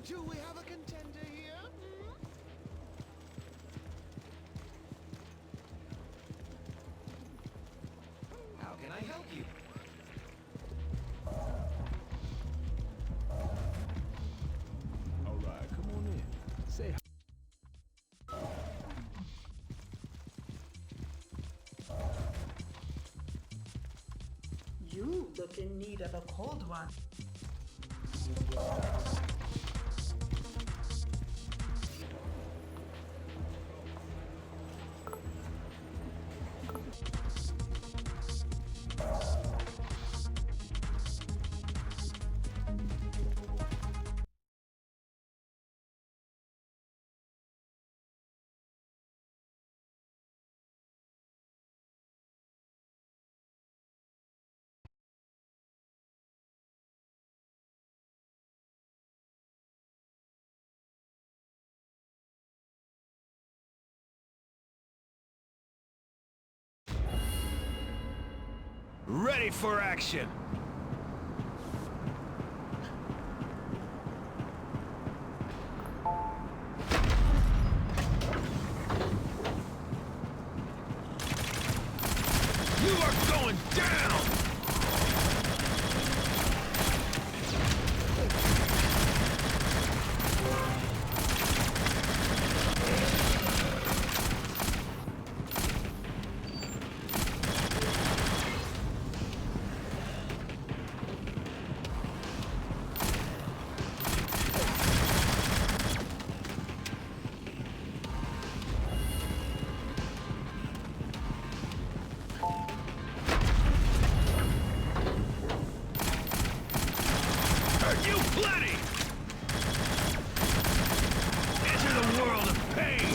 Do we have a contender here? How can I help you? All right, come on in. Say hi. You look in need of a cold one. Ready for action. You are going down! Are you plenty? Enter the world of pain!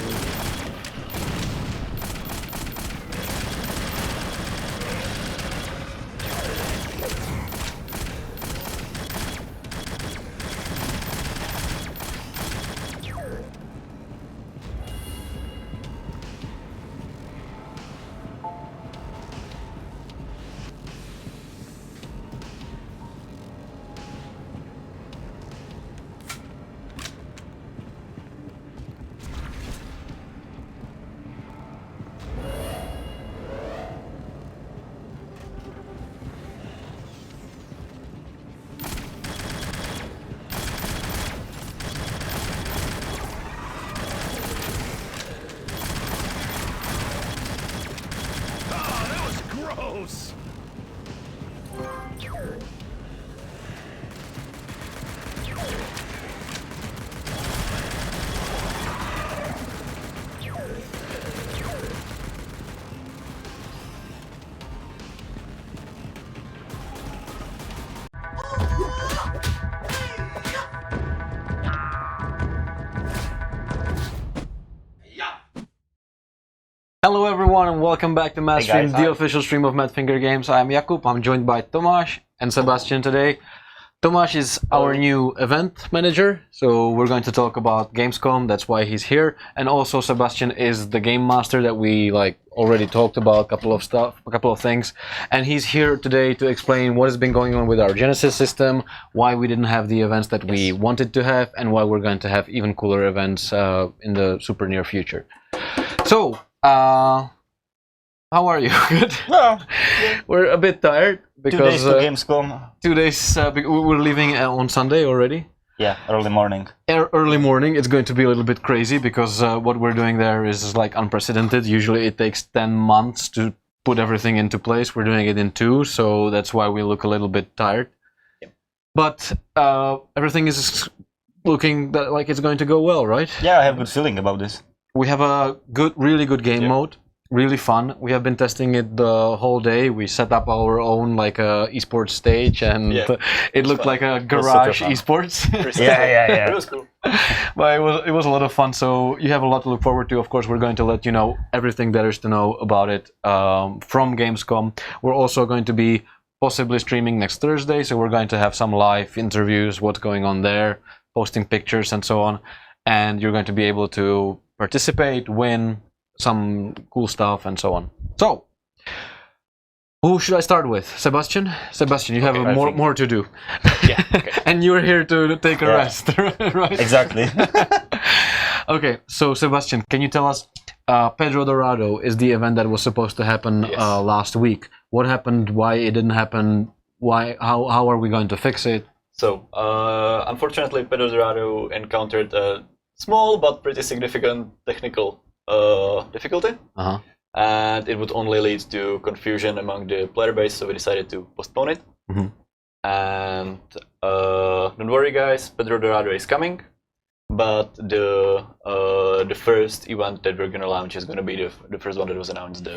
Oh, that was gross! Hello everyone and welcome back to MADstream, guys. the official stream of MADFINGER Games. I'm Jakub, I'm joined by Tomáš and Sebastian today. Tomáš is our new event manager, so we're going to talk about Gamescom, that's why he's here. And also Sebastian is the game master that we already talked about, a couple of things. And he's here today to explain what has been going on with our Genesis system, why we didn't have the events that we wanted to have, and why we're going to have even cooler events in the super near future. So, how are you? Good? Well, We're a bit tired because 2 days to Gamescom. 2 days, we're leaving on Sunday already. Yeah, early morning. Early morning, it's going to be a little bit crazy because what we're doing there is like unprecedented. Usually it takes 10 months to put everything into place. We're doing it in 2, so that's why we look a little bit tired. Yep. But everything is looking like it's going to go well, right? Yeah, I have a good feeling about this. We have a really good game mode, really fun. We have been testing it the whole day. We set up our own esports stage, and it looked like a garage esports. Yeah. It was cool. But it was a lot of fun. So you have a lot to look forward to. Of course, we're going to let you know everything there is to know about it from Gamescom. We're also going to be possibly streaming next Thursday, so we're going to have some live interviews, what's going on there, posting pictures and so on, and you're going to be able to participate, win some cool stuff and so on. So Who should I start with? Sebastian? Sebastian, you have I think- more to do. Yeah. Okay. And you're here to take a Yeah. rest, right? Exactly. Okay, so Sebastian, can you tell us, Pedro Dorado is the event that was supposed to happen Yes. last week. What happened? Why it didn't happen? Why? How are we going to fix it? So, unfortunately, Pedro Dorado encountered a small but pretty significant technical difficulty, Uh-huh. and it would only lead to confusion among the player base, so we decided to postpone it. Mhm. And don't worry, guys, Pedro Dorado is coming, but the first event that we're gonna launch is gonna be the first one that was announced, the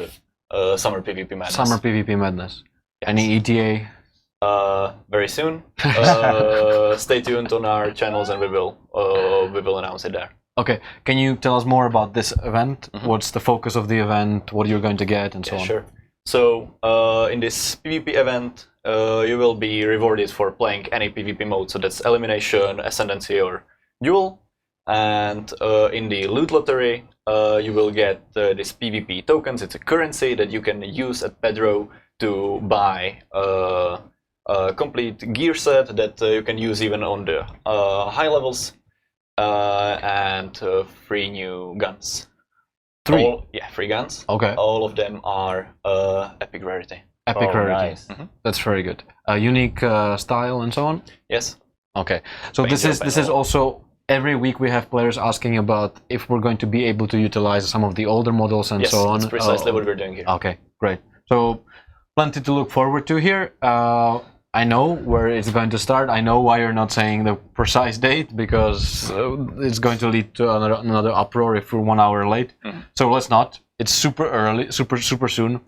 Summer PvP Madness. Summer PvP Madness. Yes. Any ETA? Very soon. Stay tuned on our channels, and we will announce it there. Okay, can you tell us more about this event? Mhm. What's the focus of the event? What you're going to get, and so Yeah, on? sure. So in this PvP event, you will be rewarded for playing any PvP mode. So that's elimination, ascendancy, or duel. And in the loot lottery, you will get this PvP tokens. It's a currency that you can use at Pedro to buy a complete gear set that you can use even on the high levels, and 3 new guns. 3? Free guns. Okay. All of them are epic rarity. Epic Oh, rarity. nice. That's very good. Unique style and so on? Yes. Okay. So Paint this your is panel. also every week we have players asking about if we're going to be able to utilize some of the older models and Yes, so on. that's precisely what we're doing here. Okay, great. So plenty to look forward to here. I know where it's going to start. I know why you're not saying the precise date, because it's going to lead to another uproar if we're 1 hour late. So let's not. It's super early, super soon.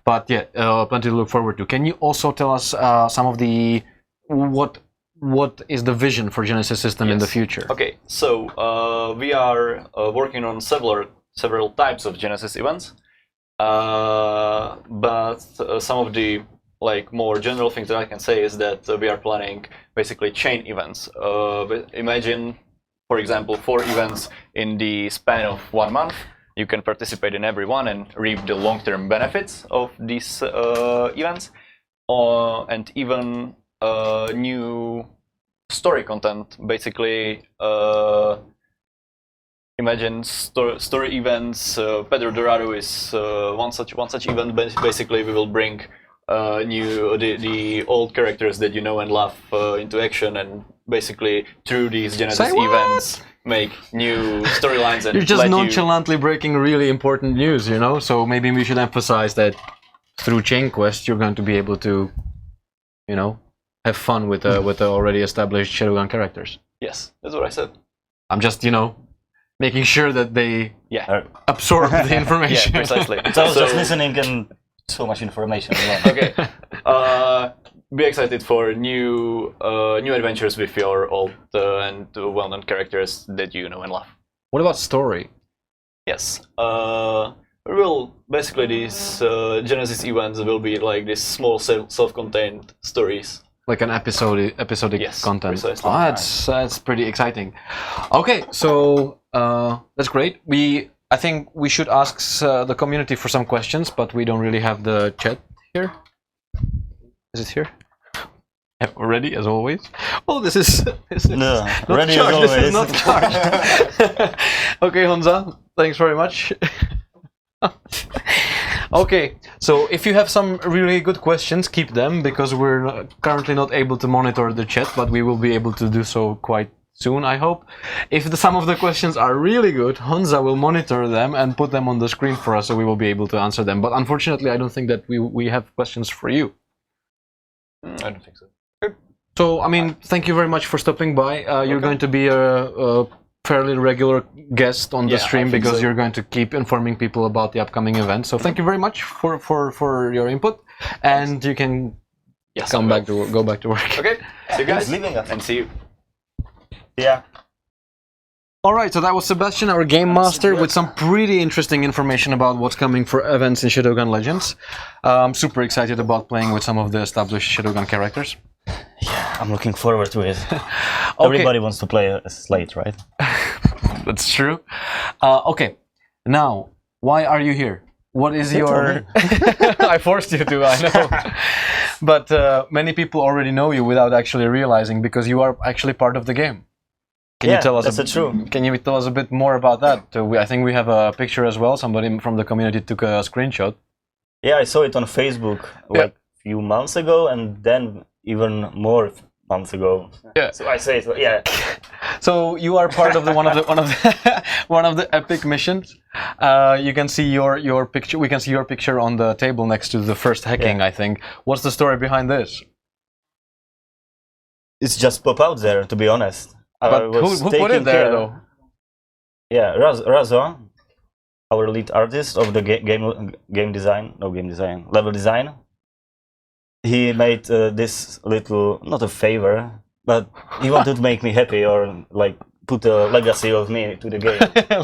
But yeah, plenty to look forward to. Can you also tell us some of the what is the vision for Genesis system in the Yes. future? Okay, so we are working on several types of Genesis events, but some of the more general things that I can say is that we are planning basically chain events. Imagine, for example, 4 events in the span of 1 month. You can participate in every one and reap the long-term benefits of these events, and even new story content. Basically, imagine story events. Pedro Dorado is one such event. Basically, we will bring the old characters that you know and love into action, and basically through these Genesis Say what? events make new storylines and You're just let nonchalantly breaking really important news, you know? So maybe we should emphasize that through Chain Quest you're going to be able to, you know, have fun with the already established Shadowgun characters. Yes, that's what I said. I'm just, you know, making sure that they Yeah, absorb the yeah, information. precisely. So I was just listening and so much information. Okay. Be excited for new adventures with your old and well-known characters that you know and love. What about story? Yes. Basically these Genesis events will be like these small self-contained stories. Like an episodic Yes, content. precisely. That's pretty exciting. Okay, so that's great. I think we should ask the community for some questions, but we don't really have the chat here. Is it here? Yeah, ready as always. Oh, this is No, not ready as charged. This is always. not charged. Okay, Honza, thanks very much. Okay, so if you have some really good questions, keep them, because we're currently not able to monitor the chat, but we will be able to do so quite soon, I hope. If some of the questions are really good, Honza will monitor them and put them on the screen for us, so we will be able to answer them. But unfortunately, I don't think that we have questions for you. I don't think so. So, I mean, thank you very much for stopping by. You're going to be a fairly regular guest on the Yeah, I stream, think because so. you're going to keep informing people about the upcoming event. So thank you very much for your input, and you can Yes, go I back will. to work. Okay. See you guys. He's leaving us. And see you. Yeah. All right, so that was Sebastian, our game master, with some pretty interesting information about what's coming for events in Shadowgun Legends. I'm super excited about playing with some of the established Shadowgun characters. I'm looking forward to it. Everybody wants to play a slate, right? That's true. Okay, now, why are you here? what is your... I forced you to, I know. But many people already know you without actually realizing, because you are actually part of the game. Can you tell us true. Can you tell us a bit more about that? I think we have a picture as well. Somebody from the community took a screenshot. Yeah, I saw it on Facebook like a few months ago, and then even more months ago. Yeah. So I say it. Yeah. So you are part of the one of the epic missions. You can see your picture. We can see your picture on the table next to the first hacking. I think. What's the story behind this? It's just pop out there, to be honest. But who put it there though? Yeah, Razo, our lead artist of the level design. He made this little, not a favor, but he wanted to make me happy, or like put a legacy of me to the game.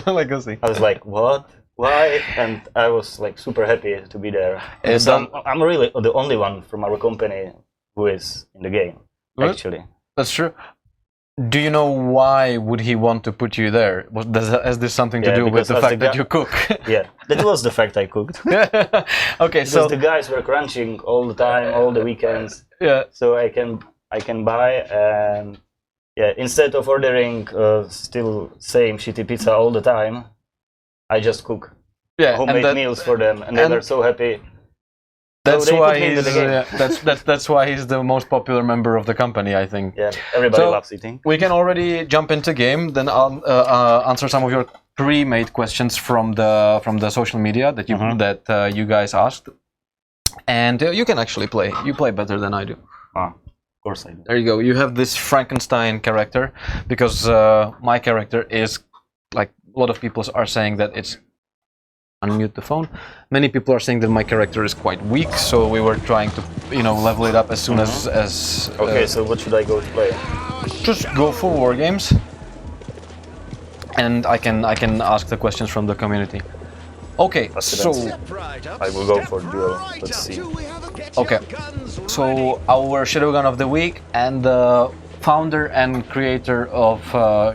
Legacy. I was like, what? Why? And I was like super happy to be there. I'm really the only one from our company who is in the game, actually. That's true. Do you know why would he want to put you there? Has this something to do with the fact that you cook? Yeah, that was the fact I cooked. Okay, because the guys were crunching all the time, all the weekends. Yeah. So I can buy, and yeah, instead of ordering still same shitty pizza all the time, I just cook homemade meals for them, and they were so happy. That's why he's that's why he's the most popular member of the company, I think. Yeah, everybody loves eating. We can already jump into game. Then I'll answer some of your pre-made questions from the social media that you guys asked, and you can actually play. You play better than I do. Of course I do. There you go. You have this Frankenstein character, because my character is, like, a lot of people are saying that it's... Unmute the phone. Many people are saying that my character is quite weak, so we were trying to, level it up as soon as. Okay, so what should I go to play? Just go for war games, and I can ask the questions from the community. Okay, so I will go for duel. Let's see. Okay, so our Shadowgun of the week, and the founder and creator of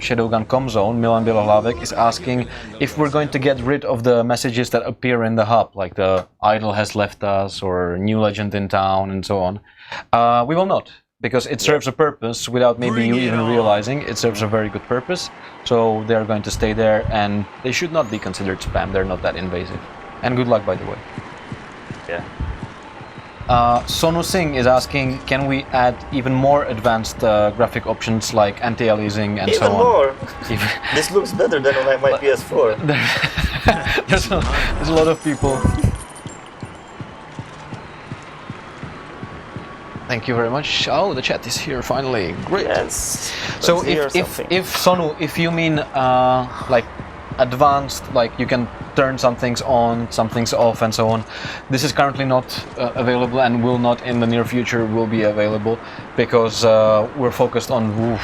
Shadowgun Comzone, Milan Bilohlavek, is asking if we're going to get rid of the messages that appear in the hub, like the idol has left us or new legend in town and so on. We will not, because it serves a purpose without maybe you even realizing. It serves a very good purpose, so they're going to stay there, and they should not be considered spam. They're not that invasive. And good luck, by the way. Yeah. Sonu Singh is asking, can we add even more advanced graphic options like anti-aliasing and so on? Even more? This looks better than on my PS4. There's a lot of people. Thank you very much. Oh, the chat is here finally. Great. Yes. So if Sonu, if you mean like advanced, like you can turn some things on, some things off, and so on. This is currently not available, and will not in the near future will be available, because we're focused on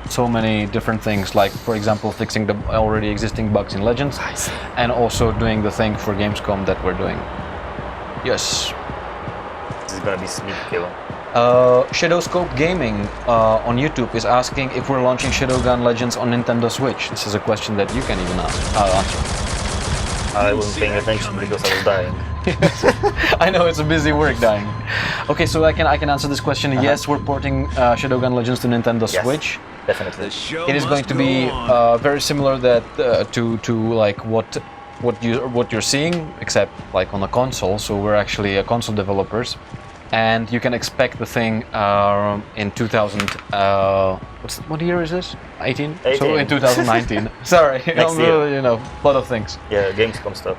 so many different things, like for example fixing the already existing bugs in Legends, and also doing the thing for Gamescom that we're doing. Yes. This is gonna be sneak kill. Shadowscope Gaming on YouTube is asking if we're launching Shadowgun Legends on Nintendo Switch. This is a question that you can even answer. I wasn't paying attention because I was dying. I know, it's a busy work dying. Okay, so I can answer this question. Yes, we're porting Shadowgun Legends to Nintendo Switch. Definitely. It is going to be very similar to like what you're seeing, except like on a console. So we're actually console developers. And you can expect the thing in 2000. What year is this? 18? So in 2019. Sorry, Next year. You know, a lot of things. Yeah, Gamescom stuff.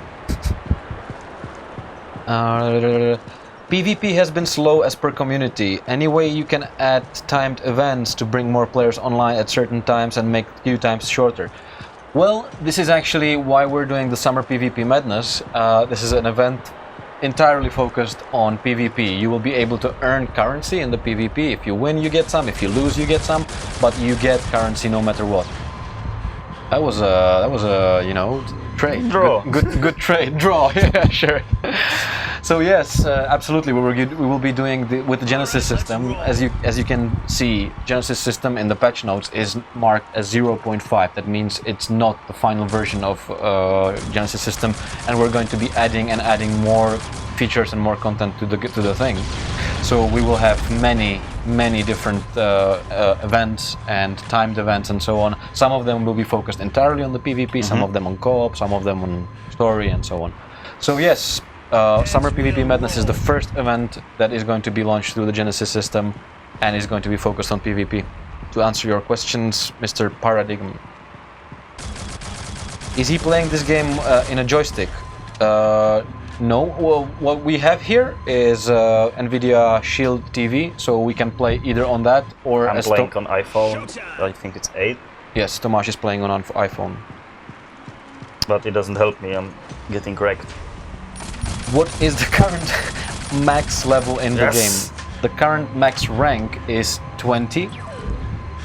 PvP has been slow as per community. Any way you can add timed events to bring more players online at certain times and make queue times shorter? Well, this is actually why we're doing the Summer PvP Madness. This is an event entirely focused on PvP. You will be able to earn currency in the PvP. If you win, you get some. If you lose, you get some. But you get currency no matter what. That was a trade. Draw. Good trade. Draw. Yeah, sure. So yes, absolutely, we will be doing with the Genesis system. As you can see, Genesis system in the patch notes is marked as 0.5. That means it's not the final version of Genesis system, and we're going to be adding more features and more content to the thing. So we will have many different events and timed events and so on. Some of them will be focused entirely on the PvP, some of them on co-op, some of them on story and so on. So yes, Summer PvP Madness is the first event that is going to be launched through the Genesis system and is going to be focused on PvP. To answer your questions, Mr. Paradigm. Is he playing this game in a joystick? No. Well, what we have here is NVIDIA Shield TV, so we can play either on that or... I'm playing on iPhone, I think it's 8. Yes, Tomasz is playing on iPhone. But it doesn't help me, I'm getting wrecked. What is the current max level in the game? The current max rank is 20,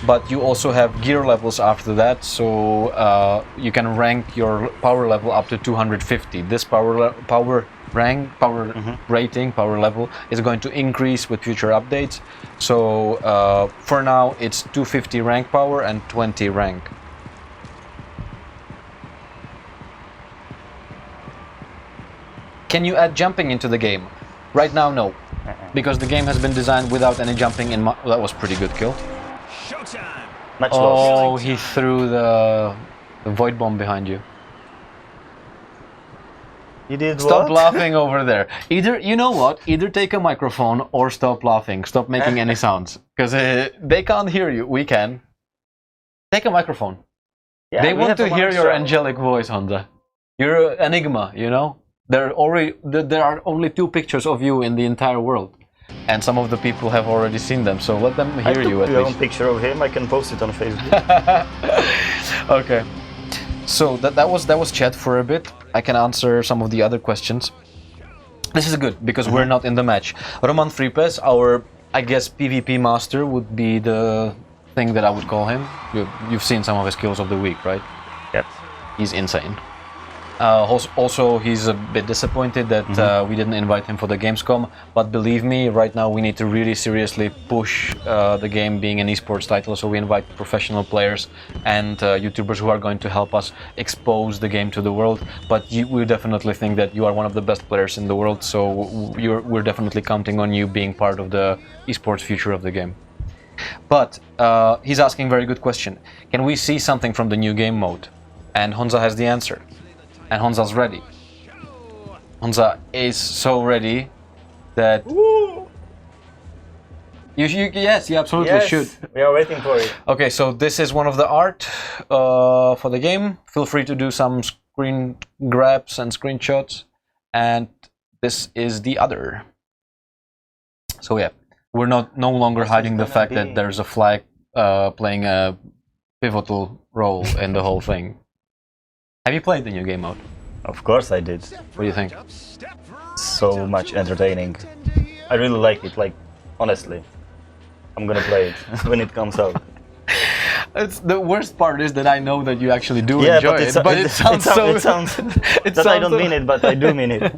but you also have gear levels after that, so you can rank your power level up to 250. This power rating, power level is going to increase with future updates. So for now it's 250 rank power and 20 rank. Can you add jumping into the game? Right now, no, because the game has been designed without any jumping in. That was pretty good kill. Much oh, he threw the void bomb behind you. You did Stop what? laughing over there. Either, you know what? Either take a microphone or stop laughing. Stop making any sounds. Because they can't hear you. We can. Take a microphone. Yeah, they want to hear your angelic voice, Honda. You're an enigma, you know? There are only 2 pictures of you in the entire world. And some of the people have already seen them, so let them hear you at least. I took a picture of him, I can post it on Facebook. Okay. So that was chat for a bit. I can answer some of the other questions. This is good, because we're not in the match. Roman Fripes, our, I guess, PvP master would be the thing that I would call him. You've seen some of his kills of the week, right? Yep. He's insane. Also, he's a bit disappointed that we didn't invite him for the Gamescom, but believe me, right now we need to really seriously push the game being an esports title, so we invite professional players and YouTubers who are going to help us expose the game to the world. But we definitely think that you are one of the best players in the world, so we're definitely counting on you being part of the esports future of the game. But he's asking a very good question. Can we see something from the new game mode? And Honza has the answer. And Honza's ready. Honza is so ready that yes, you absolutely should. We are waiting for it. Okay, so this is one of the art for the game. Feel free to do some screen grabs and screenshots. And this is the other. So yeah, we're no longer hiding the fact that there's a flag playing a pivotal role in the whole thing. Have you played the new game mode? Of course I did. What do you think? So much entertaining. I really like it, like, honestly. I'm gonna play it when it comes out. It's the worst part is that I know that you actually do enjoy it, but it sounds so... I don't mean it, but I do mean it.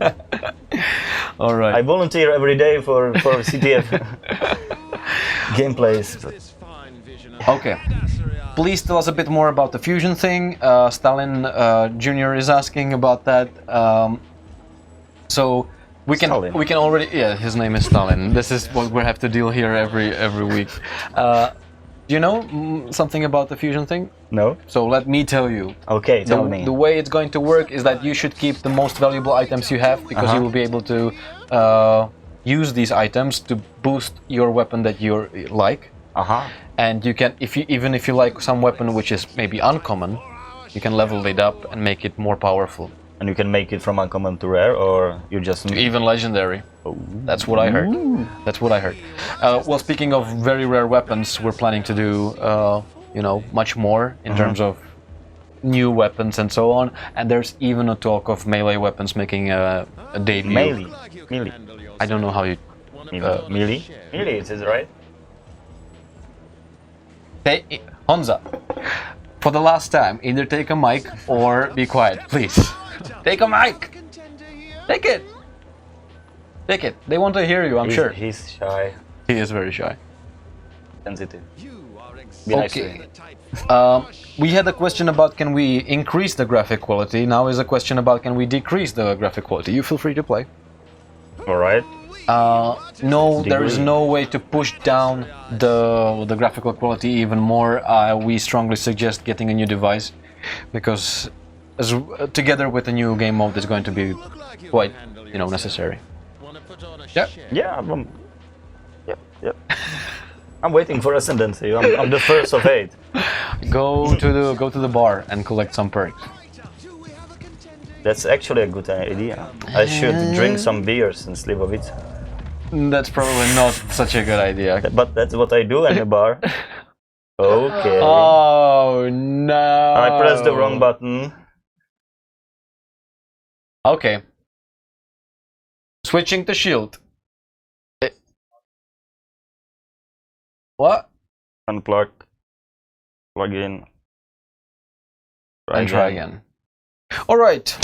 Alright. I volunteer every day for CTF gameplays. Okay. Please tell us a bit more about the fusion thing. Stalin Jr. is asking about that. So we can already, yeah, his name is Stalin. This is what we have to deal here every week. Do you know something about the fusion thing? No. So let me tell you. Okay, tell me. The way it's going to work is that you should keep the most valuable items you have, because you will be able to use these items to boost your weapon that you like. And you can, even if you like some weapon which is maybe uncommon, you can level it up and make it more powerful. And you can make it from uncommon to rare, or you just... To even legendary. Oh. That's what I heard. That's what I heard. Well, speaking of very rare weapons, we're planning to do, you know, much more in terms of new weapons and so on. And there's even a talk of melee weapons making a debut. Melee. I don't know how you... melee? Melee, it is, right? Hey, Honza, for the last time, either take a mic or be quiet, please. Take a mic! Take it! Take it. They want to hear you, I'm sure. He's shy. He is very shy. Sensitive. You are Be nice to Okay. him. We had a question about can we increase the graphic quality. Now is a question about can we decrease the graphic quality. You feel free to play. Alright. No, there is no way to push down the graphical quality even more. We strongly suggest getting a new device because together with the new game mode is going to be quite, necessary. Yeah. Yeah, yep. I'm waiting for Ascendancy. I'm the first of 8. Go to the bar and collect some perks. That's actually a good idea. I should drink some beers and Slivovic. That's probably not such a good idea. But that's what I do in the bar. Okay. Oh no! I pressed the wrong button. Okay. Switching to shield. What? Unplug. Plug in. Try again. Alright.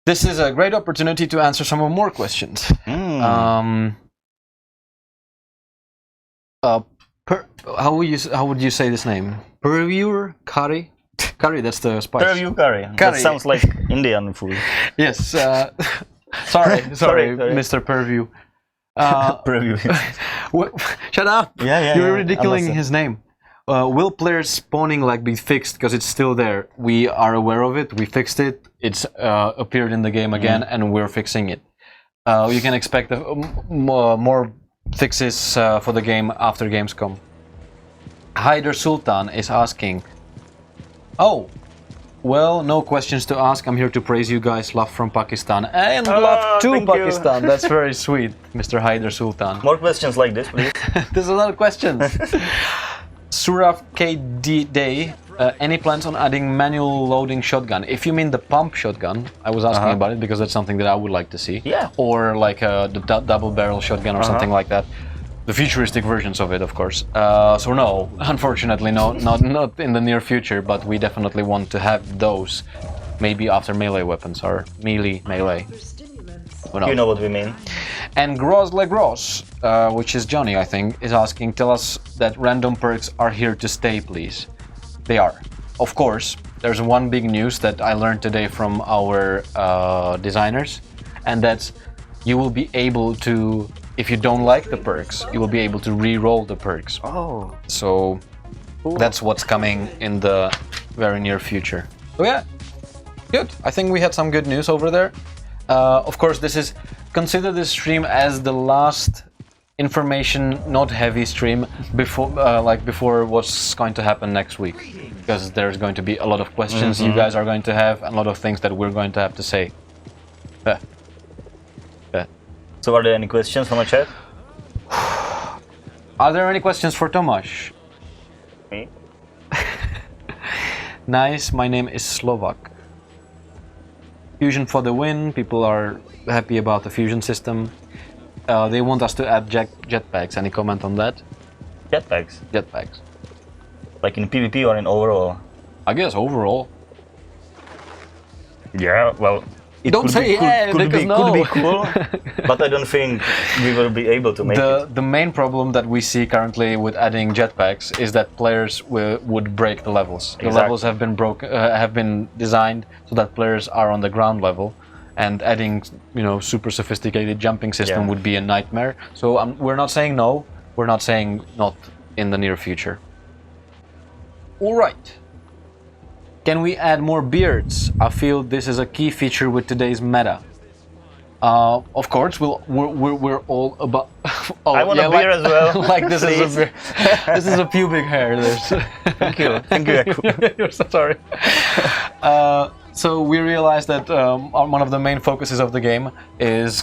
This is a great opportunity to answer some more questions. How would you say this name? Purviewer? Curry? Curry, that's the spice. Purview curry. That sounds like Indian food. Yes. Sorry, Mr. Purview. Purview. Shut up! Yeah. You're ridiculing his name. Will players spawning lag be fixed because it's still there? We are aware of it. We fixed it. It's appeared in the game again, and we're fixing it. You can expect more fixes for the game after Gamescom. Haider Sultan is asking. Oh, well, no questions to ask. I'm here to praise you guys. Love from Pakistan and love to Pakistan. That's very sweet, Mr. Haider Sultan. More questions like this, please. There's a lot of questions. Suraf KD Day, any plans on adding manual loading shotgun? If you mean the pump shotgun, I was asking about it because that's something that I would like to see. Yeah. Or like the double barrel shotgun or something like that. The futuristic versions of it, of course. So no, unfortunately, no, not in the near future. But we definitely want to have those, maybe after melee weapons or melee. Who knows? You know what we mean. And Gros Legros, which is Johnny, I think, is asking, tell us that random perks are here to stay, please. They are. Of course, there's one big news that I learned today from our designers, and that's you will be able to, if you don't like the perks, you will be able to re-roll the perks. Oh. So that's what's coming in the very near future. So yeah, good. I think we had some good news over there. Of course, consider this stream as the last information not heavy stream before what's going to happen next week, because there's going to be a lot of questions you guys are going to have and a lot of things that we're going to have to say. So are there any questions from the chat? Are there any questions for Tomáš? Me? Nice, my name is Slovak. Fusion for the win. People are happy about the fusion system. They want us to add jetpacks. Any comment on that? Jetpacks? Jetpacks. Like in PvP or in overall? I guess overall. Yeah, well... Don't say yeah, because no. Could be cool, but I don't think we will be able to make it. The main problem that we see currently with adding jetpacks is that players would break the levels. Exactly. The levels have been designed so that players are on the ground level, and adding super sophisticated jumping system would be a nightmare. So we're not saying no. We're not saying not in the near future. All right. Can we add more beards? I feel this is a key feature with today's meta. Of course, we're all about. Oh, I want a beard as well. Like this is a beard. This is a pubic hair. Thank you, Jakub. You're so sorry. So we realized that one of the main focuses of the game is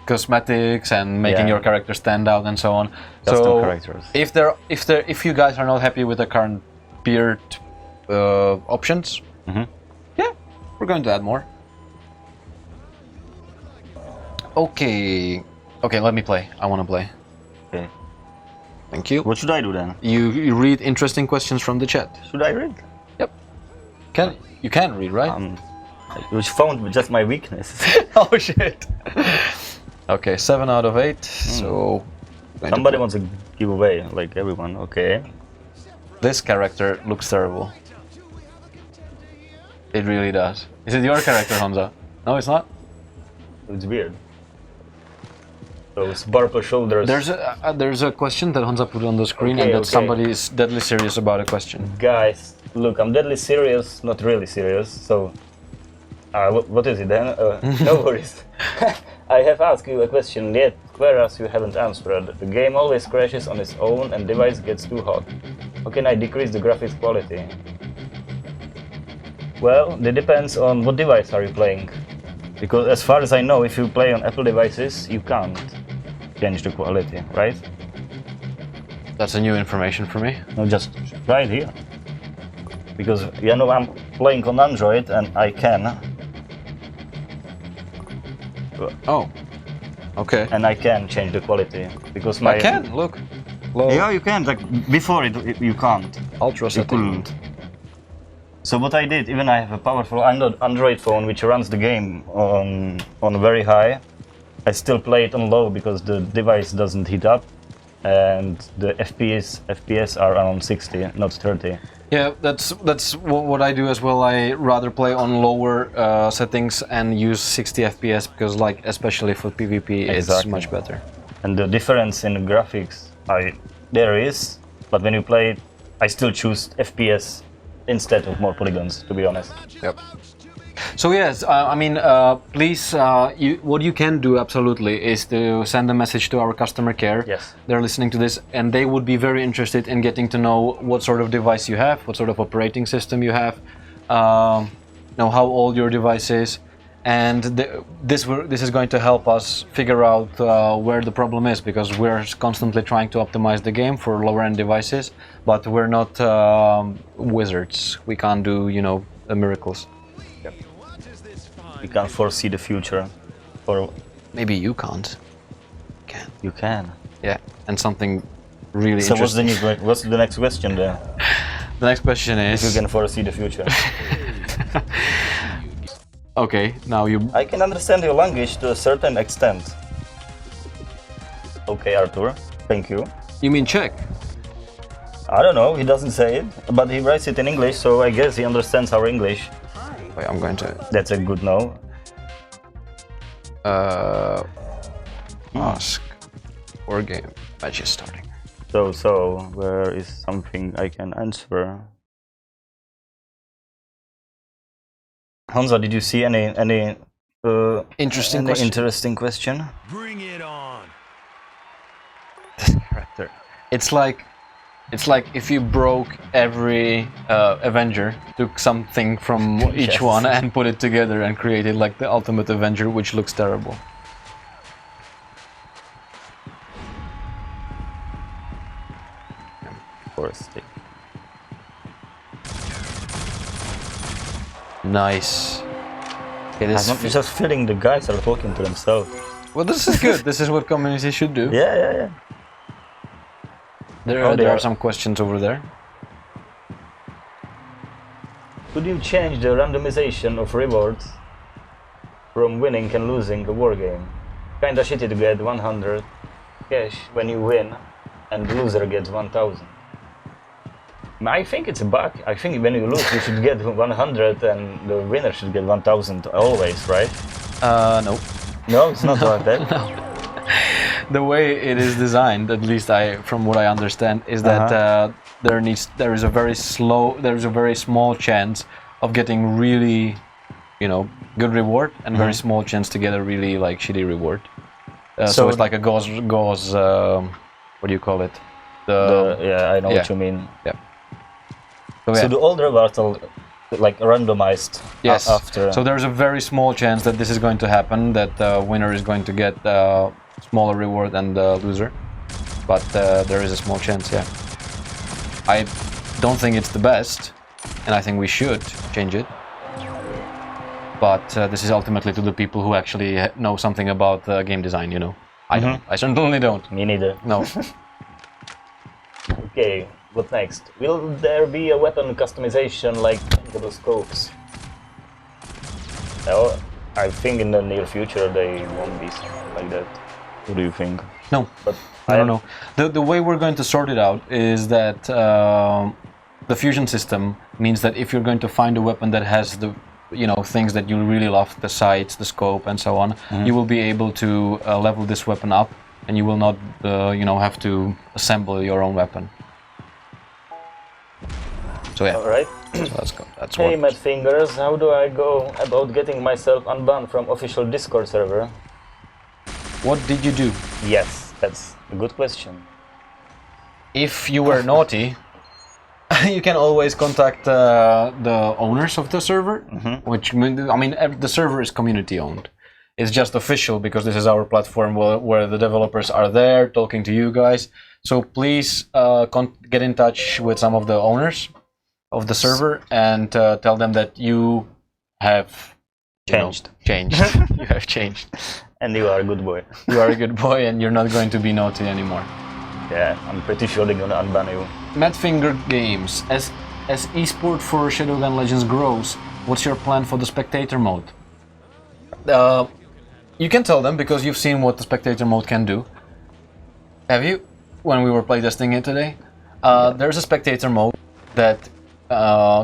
cosmetics and making your character stand out and so on. Custom characters. If you guys are not happy with the current beard options, yeah, we're going to add more. Okay, let me play. I want to play. Okay. Thank you. What should I do then? You read interesting questions from the chat. Should I read? Yep. You can read, right? You found just my weakness. Oh shit. Okay, 7 out of 8. So somebody wants a giveaway, like everyone. Okay. This character looks terrible. It really does. Is it your character, Hamza? No, it's not. It's weird. Those purple shoulders. There's a question that Hansa put on the screen, and that somebody is deadly serious about a question. Guys, look, I'm deadly serious, not really serious. So, what is it then? No worries. I have asked you a question yet, whereas you haven't answered. The game always crashes on its own and device gets too hot. How can I decrease the graphics quality? Well, it depends on what device are you playing. Because as far as I know, if you play on Apple devices, you can't change the quality, right? That's a new information for me. No, just try it here. Because, you know, I'm playing on Android and I can. Oh, okay. And I can change the quality. Because my... I can, look. Low. Yeah, you can. Like, before you can't. Ultra setting. You couldn't. So what I did, even I have a powerful Android phone which runs the game on very high. I still play it on low because the device doesn't heat up, and the FPS are around 60, not 30. Yeah, that's what I do as well. I rather play on lower settings and use 60 FPS because, like, especially for PvP, it's much better. And the difference in graphics, there is, but when you play it, I still choose FPS instead of more polygons, to be honest. Yep. So yes, I mean, please, what you can do absolutely is to send a message to our customer care. Yes. They're listening to this, and they would be very interested in getting to know what sort of device you have, what sort of operating system you have, know how old your device is, and this is going to help us figure out where the problem is, because we're constantly trying to optimize the game for lower-end devices, but we're not wizards. We can't do, you know, miracles. Yep. We can't foresee the future, or maybe you can't. Can. You can. Yeah, and something really so interesting. what's the next question then? The next question is... If you can foresee the future. Okay, now you... I can understand your language to a certain extent. Okay, Arthur, thank you. You mean Czech? I don't know, he doesn't say it, but he writes it in English, so I guess he understands our English. Wait, I'm going to... That's a good no. Ask for game. Match is starting. So, where is something I can answer? Hansa, did you see any interesting question? Bring it on. This character. It's like if you broke every Avenger, took something from each one and put it together and created like the ultimate Avenger, which looks terrible. Of course. Nice. Okay, this I'm just feeling the guys are talking to themselves. Well, this is good. This is what community should do. Yeah. There are some questions over there. Could you change the randomization of rewards from winning and losing a war game? Kinda shitty to get 100 cash when you win and the loser gets 1000. I think it's a bug. I think when you lose you should get 100 and the winner should get 1000 always, right? No. No, it's not like that. No. The way it is designed, at least from what I understand, is that there is a very small chance of getting really, you know, good reward, and very small chance to get a really like shitty reward. So it's like a gauze. What do you call it? Yeah, I know what you mean. Yeah. So the old rewards are like randomized. Yes. After. So there's a very small chance that this is going to happen. That the winner is going to get smaller reward than the loser, but there is a small chance. Yeah. I don't think it's the best, and I think we should change it. But this is ultimately to the people who actually know something about game design. You know, I don't. I certainly don't. Me neither. No. Okay. What next? Will there be a weapon customization like the scopes? Oh, I think in the near future they won't be like that. What do you think? No, But I don't know. The way we're going to sort it out is that the fusion system means that if you're going to find a weapon that has the things that you really love, the sights, the scope, and so on, you will be able to level this weapon up, and you will not have to assemble your own weapon. So yeah. All right. So let's go. That's Hey, what. MADFINGERs, how do I go about getting myself unbanned from official Discord server? What did you do? Yes, that's a good question. If you were naughty, you can always contact the owners of the server, which the server is community owned. It's just official because this is our platform where the developers are there talking to you guys. So please get in touch with some of the owners of the server and tell them that you have Changed. You have changed. And you are a good boy. You are a good boy and you're not going to be naughty anymore. Yeah, I'm pretty sure they're gonna unban you. MADFINGER Games, as eSport for Shadowgun Legends grows, what's your plan for the spectator mode? You can tell them because you've seen what the spectator mode can do. Have you? When we were playtesting it today? There's a spectator mode that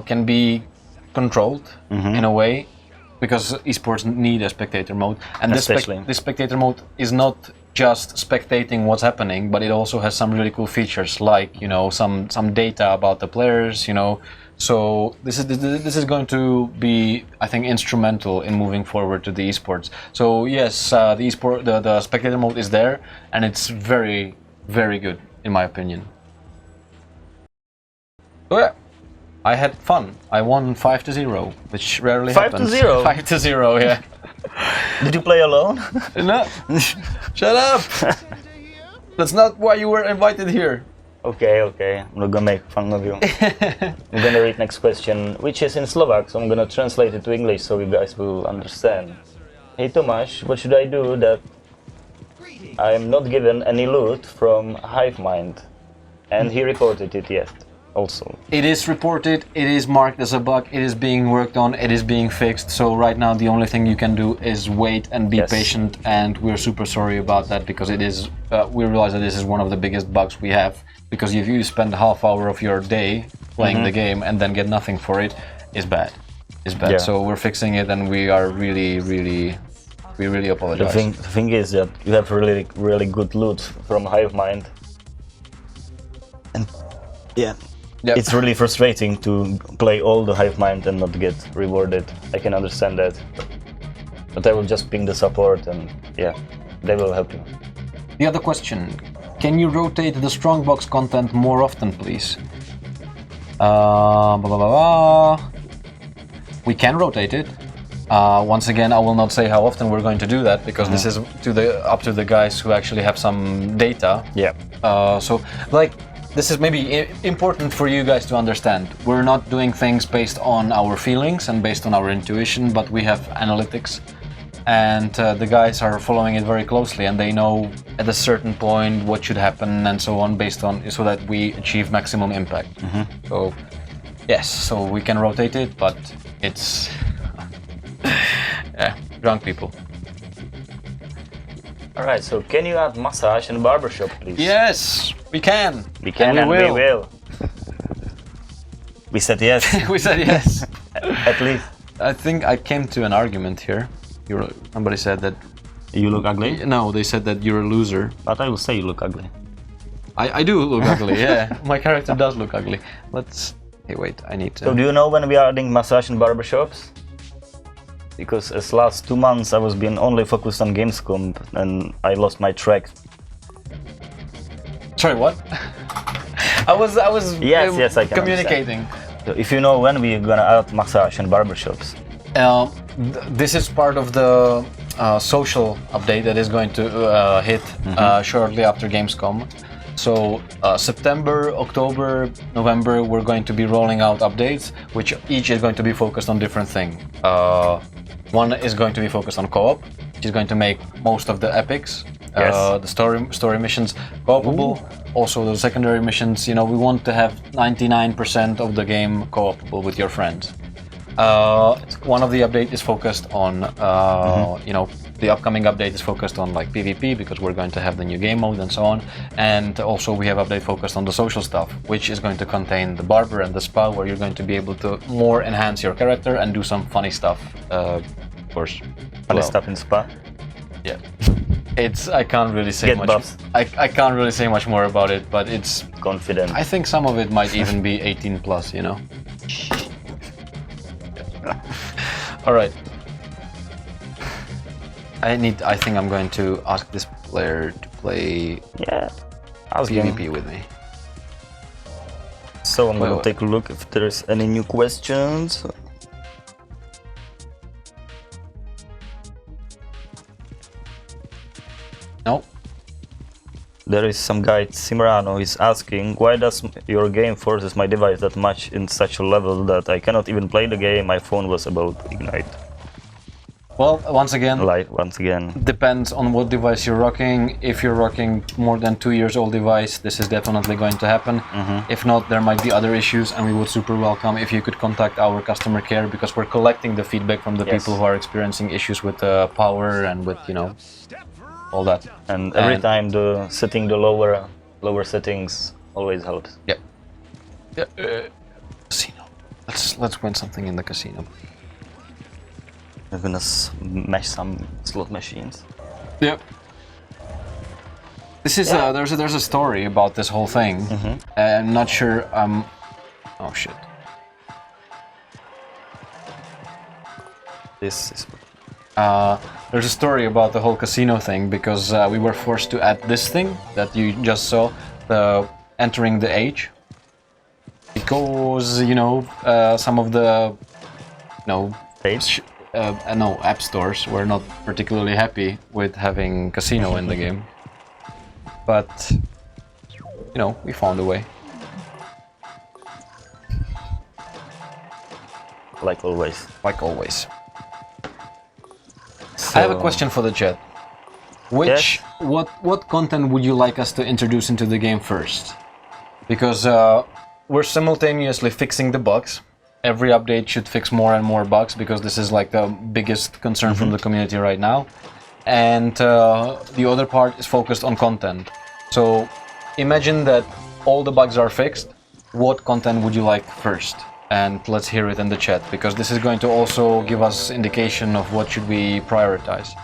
can be controlled in a way because esports need a spectator mode, and this spectator mode is not just spectating what's happening, but it also has some really cool features like some data about the players, So this is going to be, I think, instrumental in moving forward to the esports. So yes, the spectator mode is there, and it's very, very good in my opinion. So yeah, I had fun. I won 5-0, which rarely happens. 5-0? 5-0, yeah. Did you play alone? No, shut up. That's not why you were invited here. Okay, I'm not gonna make fun of you. I'm gonna read next question, which is in Slovak, so I'm gonna translate it to English so you guys will understand. Hey Tomáš, what should I do that I'm not given any loot from Hivemind? And he reported it, yes, also. It is reported, it is marked as a bug, it is being worked on, it is being fixed, so right now the only thing you can do is wait and be patient, and we're super sorry about that because it is, we realize that this is one of the biggest bugs we have. Because if you spend a half hour of your day playing the game and then get nothing for it, it's bad. It's bad. Yeah. So we're fixing it, and we are we really apologize. The thing is that you have really good loot from Hivemind, and yeah, it's really frustrating to play all the Hivemind and not get rewarded. I can understand that, but I will just ping the support, and yeah, they will help you. The other question. Can you rotate the Strongbox content more often, please? We can rotate it. Once again, I will not say how often we're going to do that because this is up to the guys who actually have some data. Yeah. So, this is maybe important for you guys to understand. We're not doing things based on our feelings and based on our intuition, but we have analytics. And the guys are following it very closely, and they know at a certain point what should happen and so on, based on so that we achieve maximum impact. So yes, so we can rotate it, but it's drunk people. All right, so can you add massage and barbershop, please? Yes, we can. We can, and we will. We said yes. We said yes. At least. I think I came to an argument here. Somebody said that you look ugly? No, they said that you're a loser. But I will say you look ugly. I do look ugly, yeah. My character does look ugly. Hey, wait, I need to... So do you know when we are adding massage and barbershops? Because as last 2 months I was being only focused on Gamescom and I lost my track. Sorry, what? I was yes, I can communicating. So if you know when we're gonna add massage and barbershops. This is part of the social update that is going to hit shortly after Gamescom. So September, October, November, we're going to be rolling out updates, which each is going to be focused on different things. One is going to be focused on co-op, which is going to make most of the epics, the story missions co-opable. Also the secondary missions, we want to have 99% of the game co-opable with your friends. One of the update is focused on, you know, the upcoming update is focused on like PvP because we're going to have the new game mode and so on. And also we have update focused on the social stuff, which is going to contain the barber and the spa, where you're going to be able to more enhance your character and do some funny stuff, of course. Funny stuff in spa? Yeah. I can't really say much. Buffs. I can't really say much more about it, but it's confident. I think some of it might even be 18 plus, you know. All right. I think I'm going to ask this player to play PvP with me. So I'm going to take a look if there's any new questions. No. There is some guy, Simrano, is asking, why does your game forces my device that much in such a level that I cannot even play the game my phone was about to ignite? Well, once again, depends on what device you're rocking. If you're rocking more than 2 years old device, this is definitely going to happen. If not, there might be other issues, and we would super welcome if you could contact our customer care, because we're collecting the feedback from the people who are experiencing issues with power and with, you know, all that. And every time setting the lower settings always helps. Yeah. Casino. Let's win something in the casino. We're gonna smash some slot machines. Yep. This is there's a story about this whole thing. I'm not sure. Oh shit. This is. There's a story about the whole casino thing, because we were forced to add this thing that you just saw, the entering the age, because, you know, some of the, you know, app stores were not particularly happy with having casino in the game. But, you know, we found a way. Like always. Like always. So, I have a question for the chat. What content would you like us to introduce into the game first? Because we're simultaneously fixing the bugs. Every update should fix more and more bugs, because this is like the biggest concern from the community right now. And the other part is focused on content. So imagine that all the bugs are fixed. What content would you like first? And let's hear it in the chat, because this is going to also give us indication of what should we prioritize.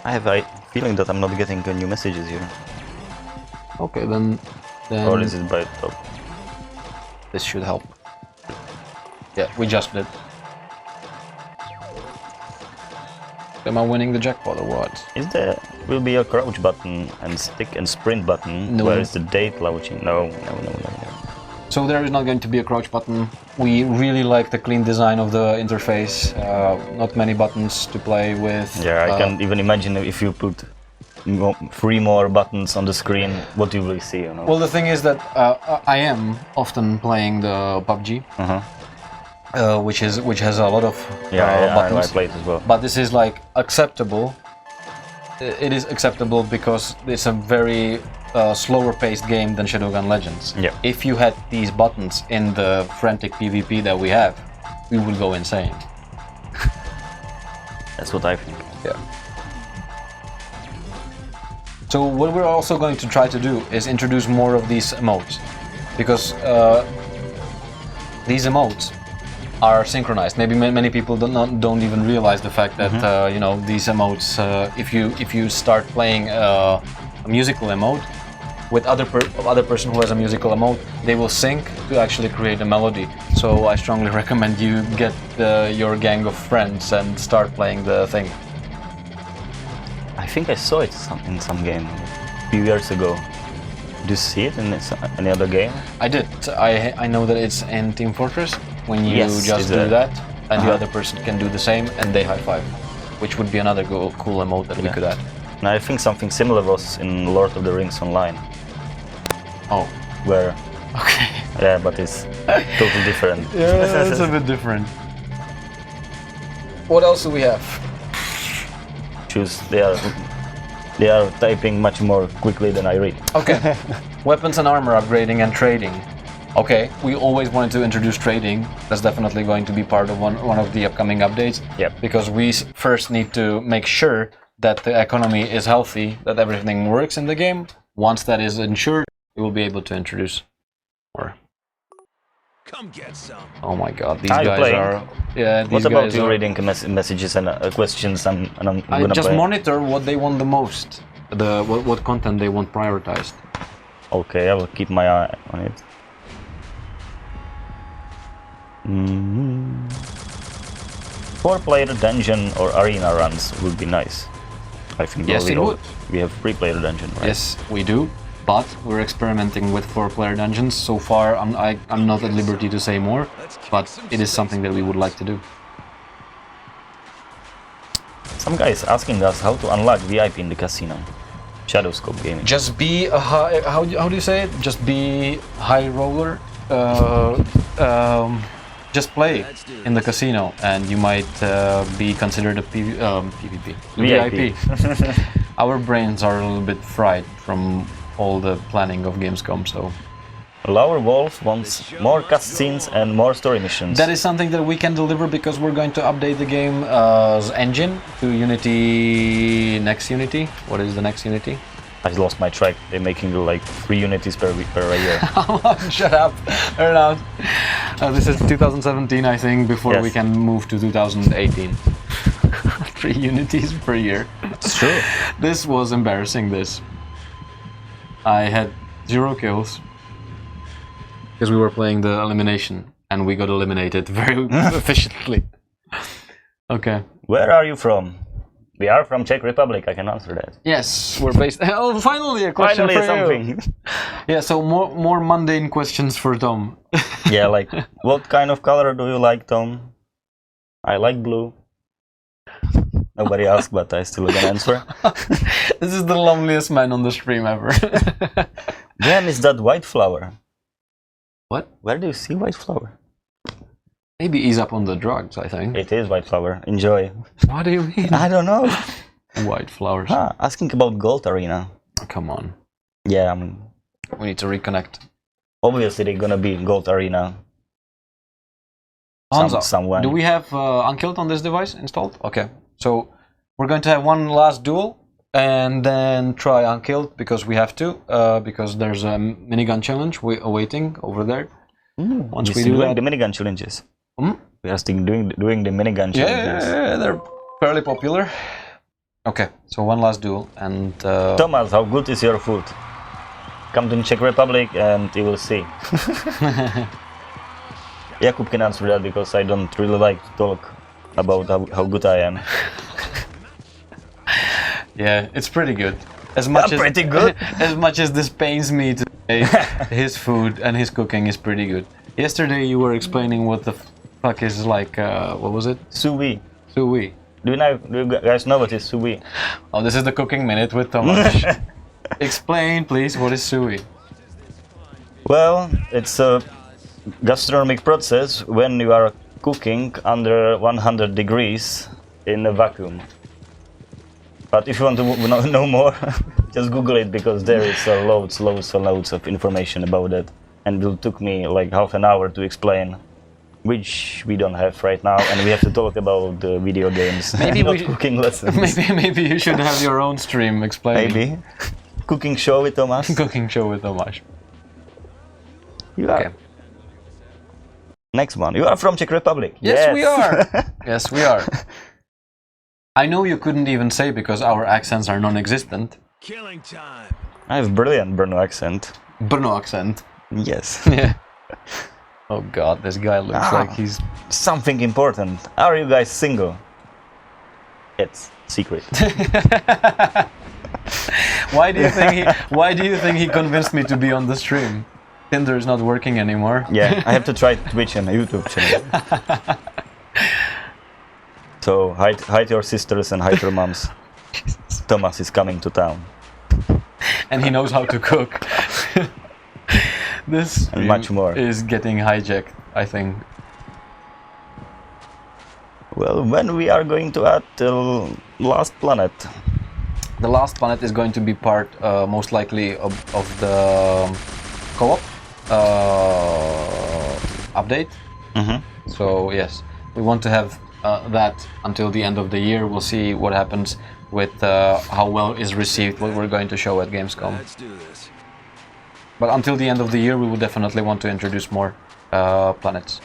I have a feeling that I'm not getting new messages here. Okay, then... Or is it by the top? This should help. Yeah, we just did. Am I winning the jackpot or what? Will be a crouch button and stick and sprint button? No. Where is the date launching? No. So there is not going to be a crouch button. We really like the clean design of the interface. Not many buttons to play with. Yeah, I can even imagine if you put 3 more buttons on the screen, what you will see, you know? Well, the thing is that I am often playing the PUBG, which has a lot of buttons. I play it as well. But this is like acceptable. It is acceptable because it's a very slower paced game than Shadowgun Legends. Yeah. If you had these buttons in the frantic PvP that we have, we would go insane. That's what I think. Yeah. So what we're also going to try to do is introduce more of these emotes, because these emotes are synchronized. Maybe many people don't even realize the fact that you know, these emotes. If you start playing a musical emote with other person who has a musical emote, they will sync to actually create a melody. So I strongly recommend you get your gang of friends and start playing the thing. I think I saw it in some game a few years ago. Did you see it in any other game? I did. I know that it's in Team Fortress, when you just do that, and the other person can do the same, and they high five, which would be another cool emote that we could add. And I think something similar was in Lord of the Rings Online. Oh. Where... Okay. Yeah, but it's totally different. Yeah, it's a bit different. What else do we have? They are typing much more quickly than I read. Okay. Weapons and armor upgrading and trading. Okay, we always wanted to introduce trading. That's definitely going to be part of one of the upcoming updates. Yep. Because we first need to make sure that the economy is healthy, that everything works in the game. Once that is ensured, we will be able to introduce more. Come get some. Oh my god, these Are you guys playing? are... Yeah, these What about guys you are... reading messages and questions and I'm I gonna just play? monitor what they want the most. What content they want prioritized. Okay, I will keep my eye on it. Mm-hmm. 4-player dungeon or arena runs would be nice. I think Yes, it would. We have 3-player dungeon, right? Yes, we do. But we're experimenting with 4-player dungeons. So far, I'm not at liberty to say more, but it is something that we would like to do. Some guy is asking us how to unlock VIP in the casino. Shadowscope gaming. Just be a high... How do you say it? Just be high roller. Just play in the casino, and you might be considered a PvP. VIP. Our brains are a little bit fried from all the planning of Gamescom, so... Lower Wolf wants more cutscenes and more story missions. That is something that we can deliver because we're going to update the game's engine to Unity... Next Unity? What is the next Unity? I lost my track. They're making like 3 unities per year. Shut up! Turn out. This is 2017, I think, before Yes. we can move to 2018. 3 unities per year. It's true. This was embarrassing, this. I had 0 kills. Because we were playing the elimination, and we got eliminated very efficiently. Okay. Where are you from? We are from Czech Republic, I can answer that. Yes, we're based... Oh, finally a question Finally for something. you! Yeah, so more mundane questions for Tom. Yeah, like, what kind of color do you like, Tom? I like blue. Nobody asked, but I still can answer. This is the loneliest man on the stream ever. When is that white flower? What? Where do you see white flower? Maybe he's up on the drugs, I think. It is white flower. Enjoy. What do you mean? I don't know. White flowers. Asking about Gold Arena. Oh, come on. Yeah, I mean, We need to reconnect. obviously they're gonna be Gold Arena. Hansa, Someone. do we have Unkilled on this device installed? Okay, so we're going to have one last duel and then try Unkilled because we have to, because there's a minigun challenge awaiting over there. Once we do doing that, the minigun challenges. Hmm? We are still doing the minigun challenges. yeah, they're fairly popular. Okay, so one last duel and Thomas, how good is your food? Come to Czech Republic and you will see. Jakub can answer that because I don't really like to talk about how good I am. yeah, it's pretty good. As much as pretty good? as much as this pains me to say, his food and his cooking is pretty good. Yesterday you were explaining what the fuck is like, what was it? Sous vide. Sous vide. Do you guys know what is sous vide? Oh, this is the cooking minute with Tomasz. Explain, please, what is sous vide? Well, it's a gastronomic process when you are cooking under 100 degrees in a vacuum. But if you want to know more, just Google it because there is loads of information about it. And it took me like half an hour to explain, which we don't have right now, and we have to talk about the video games, Maybe not we should, cooking lessons. maybe you should have your own stream explaining. Maybe. Cooking show with Thomas. Cooking show with Tomasz. You are. Okay. Next one. You are from Czech Republic. Yes, we are. Yes, we are. I know you couldn't even say because our accents are non-existent. Killing time. I have brilliant Brno accent. Brno accent. Yes. Yeah. Oh god, this guy looks like he's... Something important. Are you guys single? It's secret. Why do you think he convinced me to be on the stream? Tinder is not working anymore. Yeah, I have to try Twitch and YouTube channel. So hide your sisters and hide your moms. Thomas is coming to town. And he knows how to cook. This And much more. is getting hijacked, I think. Well, when we are going to add the last planet? The last planet is going to be part, most likely, of the co-op. update. Mhm. So yes, we want to have that until the end of the year. We'll see what happens with how well is received what we're going to show at Gamescom. Let's do this. But until the end of the year, we will definitely want to introduce more planets.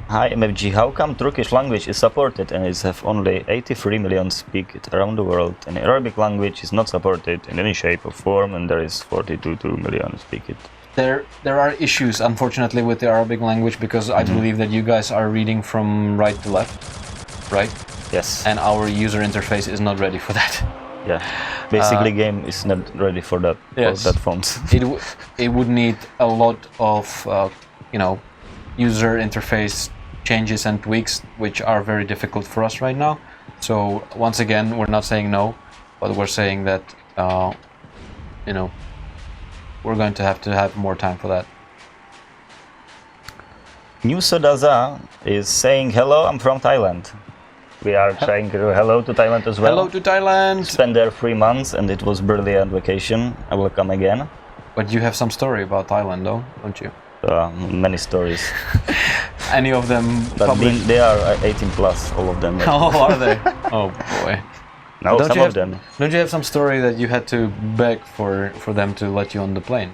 Hi MFG, how come Turkish language is supported and is have only 83 million speak it around the world, and Arabic language is not supported in any shape or form, and there is 42 million speak it? There are issues, unfortunately, with the Arabic language because I believe that you guys are reading from right to left, right? Yes. And our user interface is not ready for that. Yeah. Basically, game is not ready for that. Yes. For that font. It would need a lot of user interface changes and tweaks, which are very difficult for us right now. So once again, we're not saying no, but we're saying that we're going to have more time for that. New Sodaza is saying hello, I'm from Thailand. We are trying to hello to Thailand as well. Hello to Thailand! Spent there 3 months and it was brilliant vacation. I will come again. But you have some story about Thailand though, don't you? Many stories. Any of them But published? they are 18 plus, all of them. Oh, are they? Oh boy. No, Don't some you of have- them. Don't you have some story that you had to beg for them to let you on the plane?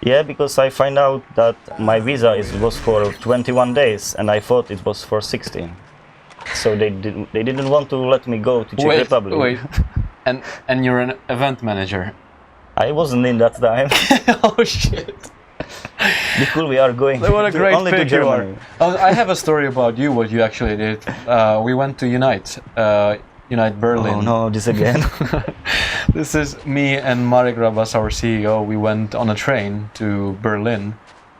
Yeah, because I find out that my visa was for 21 days and I thought it was for 16. So they didn't want to let me go to Czech Republic. Wait. And you're an event manager. I wasn't in that time. Oh shit. Because we are going What a great only to pick you are. Germany. Oh, I have a story about you, what you actually did. We went to Unite Berlin. Oh no, this again. This is me and Marek Rabas, our CEO. We went on a train to Berlin,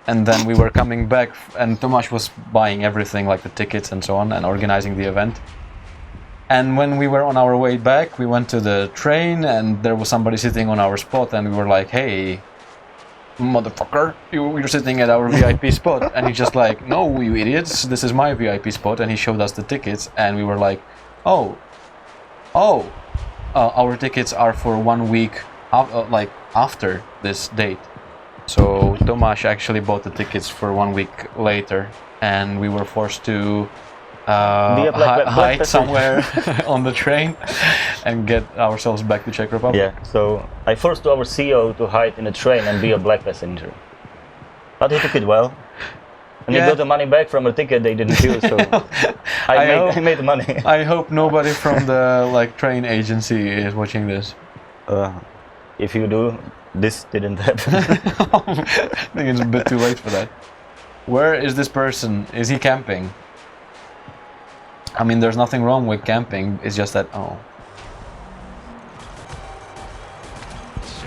and then we were coming back, and Tomasz was buying everything, like the tickets and so on, and organizing the event. And when we were on our way back, we went to the train, and there was somebody sitting on our spot, and we were like, "Hey, motherfucker, you're sitting at our VIP spot." And he's just like, "No, you idiots, this is my VIP spot." And he showed us the tickets, and we were like, oh, our tickets are for 1 week after this date. So Tomasz actually bought the tickets for 1 week later, and we were forced to hide somewhere on the train and get ourselves back to Czech Republic. Yeah, so I forced our CEO to hide in a train and be a black passenger. But he took it well. And he got the money back from a ticket they didn't use, so I made money. I hope nobody from the train agency is watching this. If you do, this didn't happen. I think it's a bit too late for that. Where is this person? Is he camping? I mean, there's nothing wrong with camping, it's just that,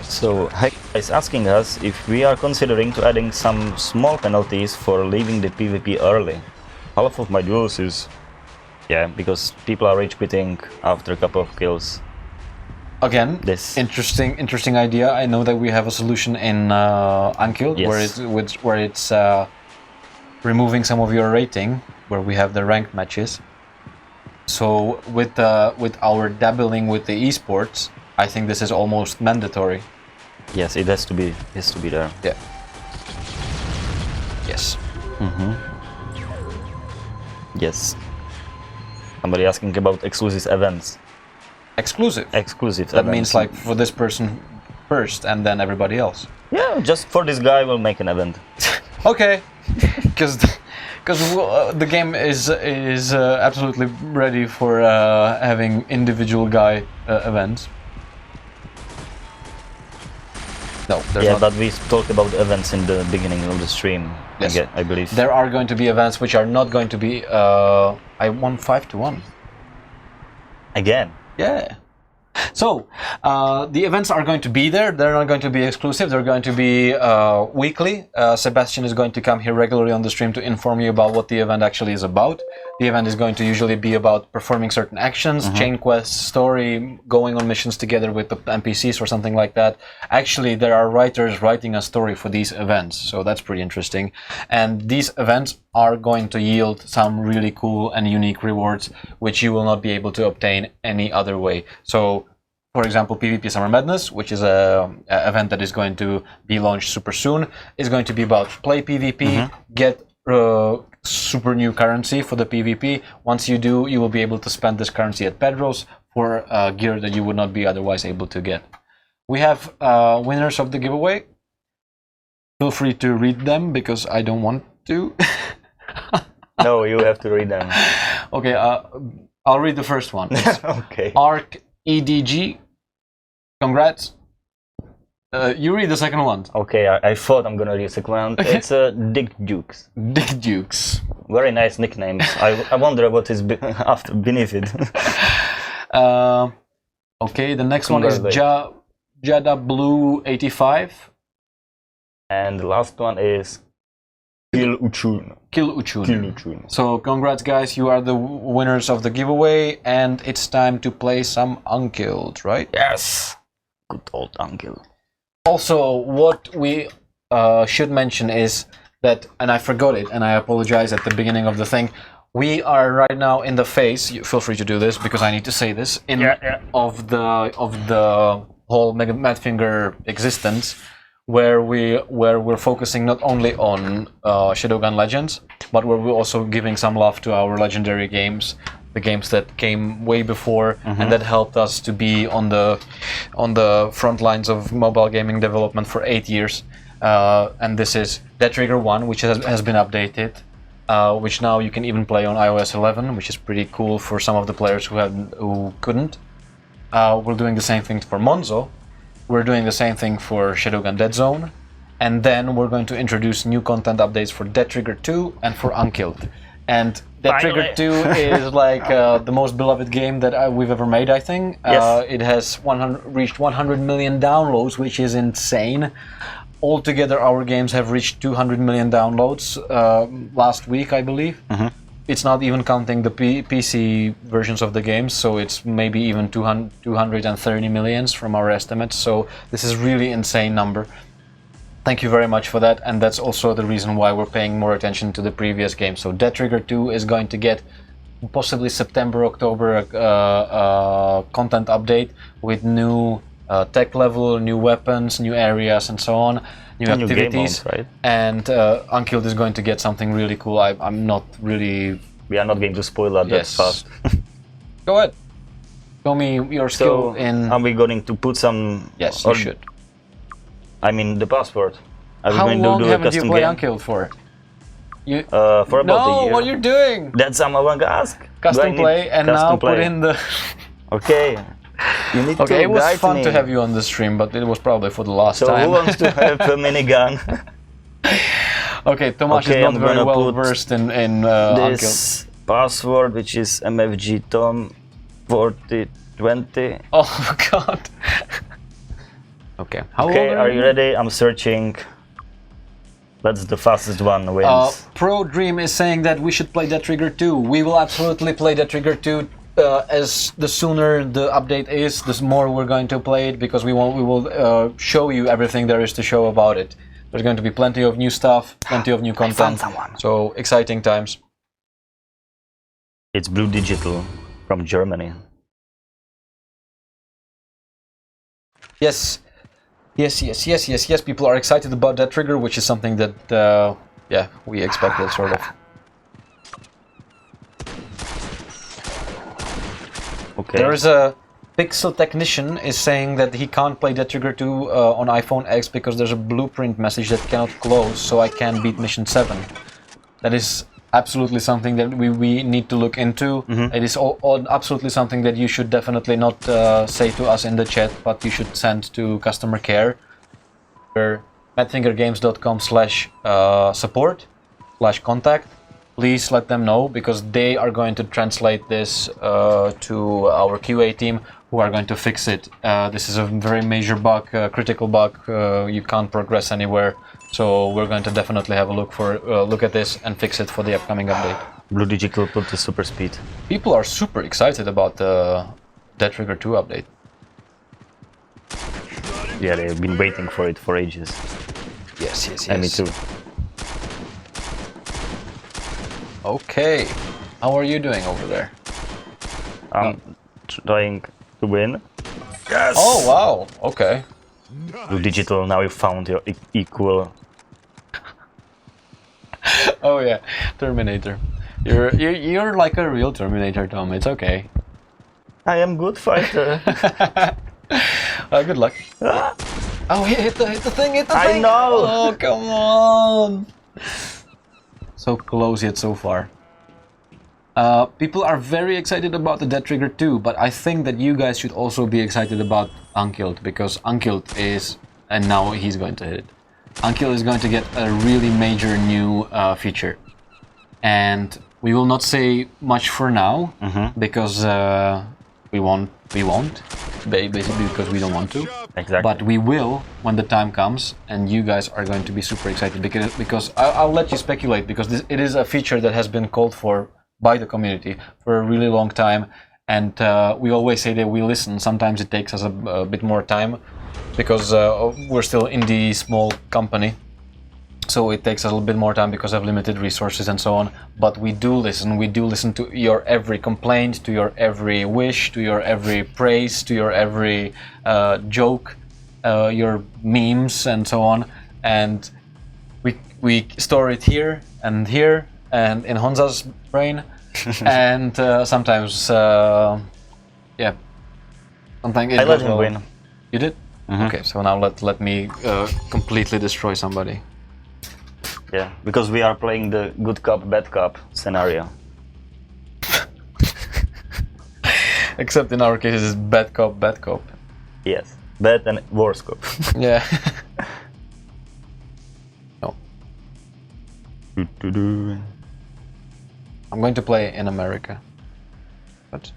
So, Heck is asking us if we are considering to adding some small penalties for leaving the PvP early. Half of my duels is, because people are rage quitting after a couple of kills. Again, This interesting idea. I know that we have a solution in Unkilled, Yes. where it's removing some of your rating, where we have the ranked matches. So with our dabbling with the esports, I think this is almost mandatory. Yes, it has to be there. Yeah. Yes. Yes. Somebody asking about exclusive events. Exclusive. Exclusive That events. means like for this person first and then everybody else. Yeah, just for this guy we'll make an event. Okay. Because the game is absolutely ready for having individual guy events. No, there's not. But we talked about events in the beginning of the stream. Yes. I believe. There are going to be events which are not going to be. I won 5-1. Again. Yeah. So, the events are going to be there. They're not going to be exclusive. They're going to be weekly. Sebastian is going to come here regularly on the stream to inform you about what the event actually is about. The event is going to usually be about performing certain actions, chain quests, story, going on missions together with the NPCs or something like that. Actually, there are writers writing a story for these events, so that's pretty interesting. And these events are going to yield some really cool and unique rewards, which you will not be able to obtain any other way. So for example, PvP Summer Madness, which is a event that is going to be launched super soon, is going to be about play PvP, get super new currency for the PvP. Once you do, you will be able to spend this currency at Pedro's for gear that you would not be otherwise able to get. We have winners of the giveaway. Feel free to read them because I don't want to. No, you have to read them. Okay, I'll read the first one. Okay. Arc EDG. Congrats. You read the second one. Okay, I thought I'm gonna read the second one. It's Dick Dukes. Dick Dukes. Very nice nicknames. I wonder what is after beneath it. Okay, the next one is Jada Blue 85. And the last one is Kill Uchun. Kill Uchun. So congrats guys, you are the winners of the giveaway, and it's time to play some Unkilled, right? Yes! Good old Unkilled. Also, what we should mention is that, and I forgot it, and I apologize at the beginning of the thing, we are right now in the phase, you feel free to do this because I need to say this, of the whole MADFINGER existence, where we're focusing not only on Shadowgun Legends, but where we're also giving some love to our legendary games, the games that came way before and that helped us to be on the front lines of mobile gaming development for 8 years. And this is Dead Trigger 1, which has been updated, which now you can even play on iOS 11, which is pretty cool for some of the players who couldn't. We're doing the same thing for Monzo. We're doing the same thing for Shadowgun Dead Zone, and then we're going to introduce new content updates for Dead Trigger 2 and for Unkilled. And Dead Trigger 2 is like the most beloved game that we've ever made, I think. Yes. It has reached 100 million downloads, which is insane. Altogether, our games have reached 200 million downloads last week, I believe. It's not even counting the PC versions of the games, so it's maybe even 230 millions from our estimates. So this is really insane number. Thank you very much for that, and that's also the reason why we're paying more attention to the previous game. So Dead Trigger 2 is going to get possibly September, October content update with new tech level, new weapons, new areas, and so on. New activities, game modes, right? And Unkilled is going to get something really cool. I'm not really... We are not going to spoil that that fast. Go ahead. Show me your skill in... Are we going to put some... Yes, you should. I mean, the password. Are we How going long to do haven't a custom you played game? Unkilled for? For about a year. What you're doing? That's what I want to ask. Custom play, and now put in the... Okay. You need Okay, to it was guide fun me. to have you on the stream, but it was probably for the last So time. who wants to have a minigun? Okay, Tomasz is not very well versed in this password, which is MFG Tom 4020. Oh god. Okay, how old are you ready? I'm searching. That's the fastest one wins. Pro Dream is saying that we should play Dead Trigger 2. We will absolutely play Dead Trigger 2. As the sooner the update is, the more we're going to play it, because we will show you everything there is to show about it. There's going to be plenty of new stuff, plenty of new content. So exciting times. It's Blue Digital from Germany. Yes. People are excited about Dead Trigger, which is something that yeah, we expected, sort of. Okay. There is a Pixel Technician is saying that he can't play Dead Trigger 2 on iPhone X because there's a blueprint message that cannot close, so I can't beat Mission 7. That is absolutely something that we need to look into. It is absolutely something that you should definitely not say to us in the chat, but you should send to customer care, or madfingergames.com/support/contact. Please let them know, because they are going to translate this to our QA team, who are going to fix it. This is a very major bug, critical bug. You can't progress anywhere, so we're going to definitely have a look at this and fix it for the upcoming update. Blue Digital put the super speed. People are super excited about the Dead Trigger 2 update. Yeah, they've been waiting for it for ages. Yes. And me too. Okay, how are you doing over there? I'm trying to win. Yes! Oh wow, okay. You digital, now you found your equal. Oh yeah, Terminator. You're like a real Terminator, Tom. It's okay. I am good fighter. Good luck. Oh, hit the thing, hit the I thing! know! Oh, come on! So close yet so far. People are very excited about the Dead Trigger 2, but I think that you guys should also be excited about Unkilled, because Unkilled is, and now he's going to hit it. Unkilled is going to get a really major new feature. And we will not say much for now, because we won't, basically because we don't want to. Exactly. But we will when the time comes, and you guys are going to be super excited because I'll let you speculate, because it is a feature that has been called for by the community for a really long time, and we always say that we listen. Sometimes it takes us a bit more time because we're still indie small company, so it takes a little bit more time because of limited resources and so on. But we do listen. We do listen to your every complaint, to your every wish, to your every praise, to your every joke, your memes and so on. And we store it here and in Honza's brain, and sometimes yeah, sometimes it I let goes him well. win. You did? Okay, so now let me completely destroy somebody. Yeah, because we are playing the good cop, bad cop scenario. Except in our case, it's bad cop, bad cop. Yes, bad and worse cop. Yeah. No. I'm going to play in America. But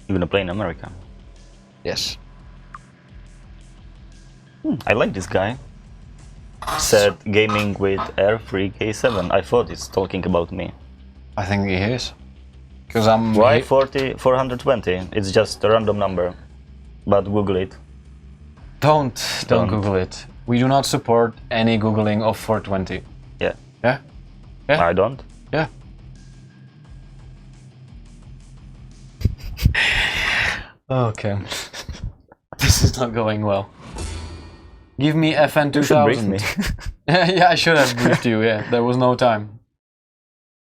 You're gonna play in America. yes. I like this guy. Said gaming with R3K7. I thought it's talking about me. I think he is. Because I'm... Why 420? It's just a random number. But Google it. Don't Don't. Google it. We do not support any Googling of 420. Yeah. Yeah? Yeah? I don't. Yeah. Okay. This is not going well. Give me FN 2000. You should brief me. Yeah, I should have briefed you, yeah. There was no time.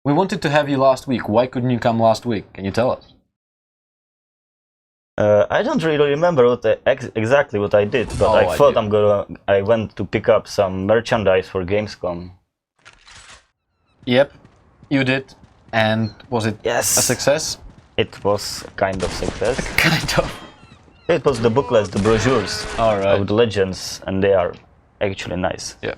We wanted to have you last week. Why couldn't you come last week? Can you tell us? I don't really remember exactly what I did, but Oh, I thought do. I went to pick up some merchandise for Gamescom. Yep, you did. And was it Yes. a success? It was kind of success. Kind of. It was the booklets, the brochures All right. of the legends, and they are actually nice. Yeah.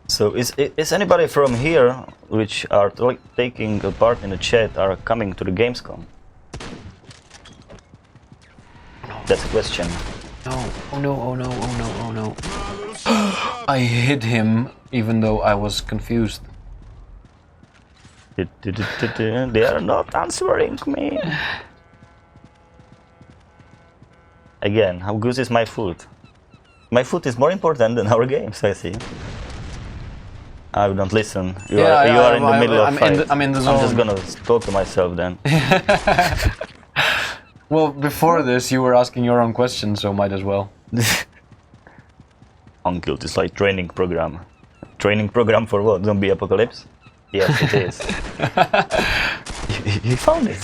So is anybody from here which are taking a part in the chat are coming to the Gamescom? That's a question. No. Oh no, oh no, oh no, oh no. I hit him even though I was confused. They are not answering me. Again, how good is my food? My food is more important than our games, I see. I don't listen. You are in the middle of fight. I'm in the zone. I'm just gonna talk to myself then. Well, before this, you were asking your own questions, so might as well. Unkilled is like training program. Training program for what? Zombie apocalypse? Yes, it is. You found it.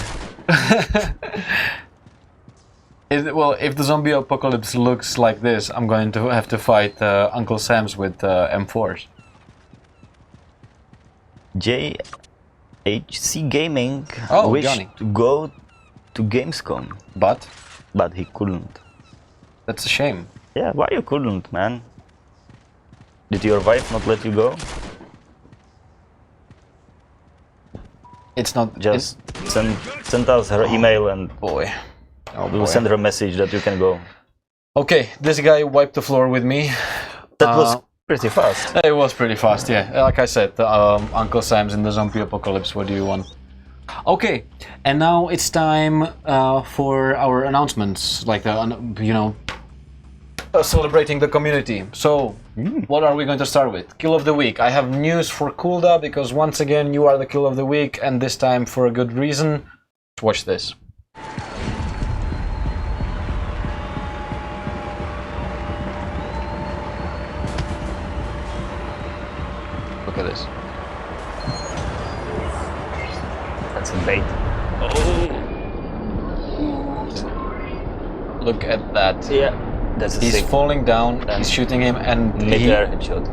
Well, if the zombie apocalypse looks like this, I'm going to have to fight Uncle Sam's with M4s. JHC Gaming Oh, wished Johnny. to go to Gamescom, But he couldn't. that's a shame. Yeah, why you couldn't, man? Did your wife not let you go? It's not Just send us her email and boy. Oh we'll boy. send her a message that you can go. Okay, this guy wiped the floor with me. That was pretty fast. It was pretty fast, yeah. Like I said, Uncle Sam's in the zombie apocalypse. What do you want? Okay, and now it's time for our announcements, like celebrating the community. So, what are we going to start with? Kill of the week. I have news for Kulda because once again you are the kill of the week, and this time for a good reason. Watch this. Look at this. That's a bait. Look at that. Yeah, that's a He's sick falling down, he's shooting him, and mid-air headshot.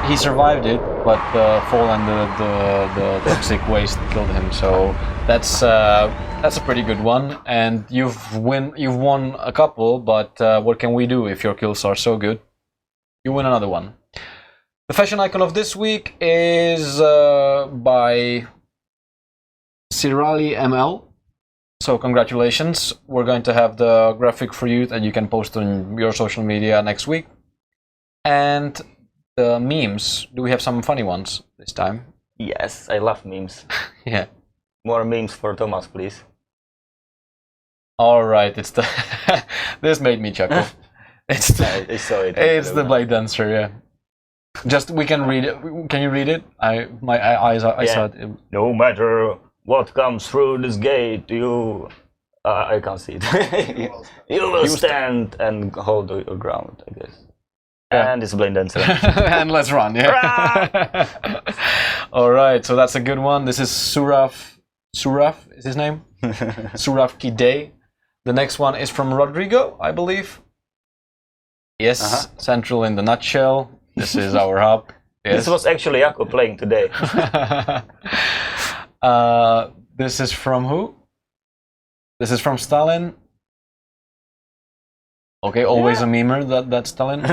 he survived it, but the fall and the toxic waste killed him. So that's a pretty good one. And you've won a couple, but what can we do if your kills are so good? You win another one. The fashion icon of this week is by Sirali ML. So congratulations. We're going to have the graphic for you that you can post on your social media next week. And the memes. Do we have some funny ones this time? Yes, I love memes. Yeah. More memes for Thomas, please. All right, it's the. This made me chuckle. It's the. I saw it. It's the Blade Dancer. Yeah. Just we can read it. Can you read it? My eyes. I saw it. No matter what comes through this gate, you. I can't see it. you will stand and hold your ground, I guess. Yeah. And it's Blade Dancer. And let's run. Yeah. All right. So that's a good one. This is Suraf. Suraf is his name. Suraf Kidei. The next one is from Rodrigo, I believe. Yes. Central in the nutshell. This is our hub. Yes. This was actually Jaco playing today. This is from who? This is from Stalin. Okay, always a memer. That's Stalin.